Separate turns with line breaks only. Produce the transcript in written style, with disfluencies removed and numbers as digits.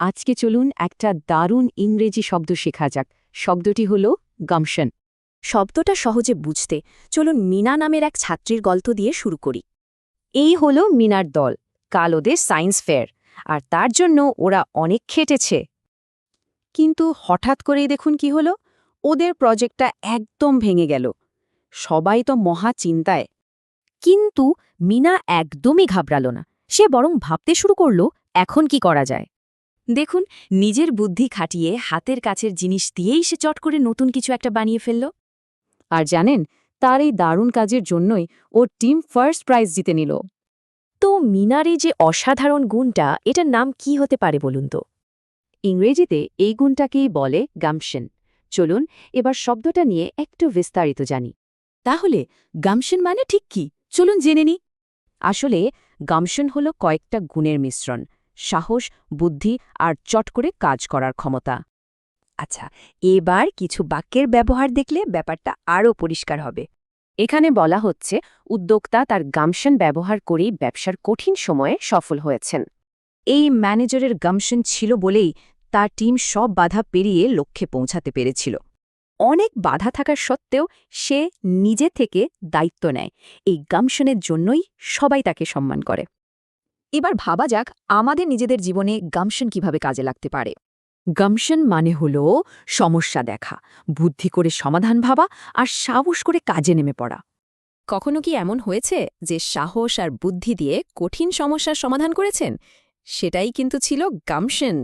আজকে চলুন একটা দারুণ ইংরেজি শব্দ শেখা যাক। শব্দটি হল গামশন।
শব্দটা সহজে বুঝতে চলুন মিনা নামের এক ছাত্রীর গল্প দিয়ে শুরু করি।
এই হল মিনার দল। কাল ওদের সায়েন্স ফেয়ার, আর তার জন্য ওরা অনেক খেটেছে। কিন্তু হঠাৎ করেই দেখুন কি হলো, ওদের প্রজেক্টটা একদম ভেঙে গেল। সবাই তো মহা চিন্তায়। কিন্তু মিনা একদমই ঘাবড়াল না। সে বরং ভাবতে শুরু করল এখন কি করা যায়।
দেখুন, নিজের বুদ্ধি খাটিয়ে হাতের কাছের জিনিস দিয়েই সে চট করে নতুন কিছু একটা বানিয়ে ফেলল।
আর জানেন, তার এই দারুণ কাজের জন্যই ওর টিম ফার্স্ট প্রাইজ জিতে নিল।
তো মিনার এই যে অসাধারণ গুণটা, এটার নাম কি হতে পারে বলুন তো?
ইংরেজিতে এই গুণটাকেই বলে গামশন। চলুন এবার শব্দটা নিয়ে একটু বিস্তারিত জানি।
তাহলে গামশন মানে ঠিক কি, চলুন জেনে নিই।
আসলে গামশন হল কয়েকটা গুণের মিশ্রণ: সাহস, বুদ্ধি আর চট করে কাজ করার ক্ষমতা।
আচ্ছা, এবার কিছু বাক্যের ব্যবহার দেখলে ব্যাপারটা আরও পরিষ্কার হবে।
এখানে বলা হচ্ছে উদ্যোক্তা তার গামশন ব্যবহার করেই ব্যবসার কঠিন সময়ে সফল হয়েছেন। এই ম্যানেজারের গামশন ছিল বলেই তার টিম সব বাধা পেরিয়ে লক্ষ্যে পৌঁছাতে পেরেছিল। অনেক বাধা থাকার সত্ত্বেও সে নিজে থেকে দায়িত্ব নেয়। এই গামশনের জন্যই সবাই তাকে সম্মান করে। এবার ভাবা যাক আমাদের নিজেদের জীবনে গামশন কিভাবে কাজে লাগতে পারে। গামশন মানে হল সমস্যা দেখা, বুদ্ধি করে সমাধান ভাবা আর সাহস করে কাজে নেমে পড়া।
কখনো কি এমন হয়েছে যে সাহস আর বুদ্ধি দিয়ে কঠিন সমস্যার সমাধান করেছেন? সেটাই কিন্তু ছিল গামশন।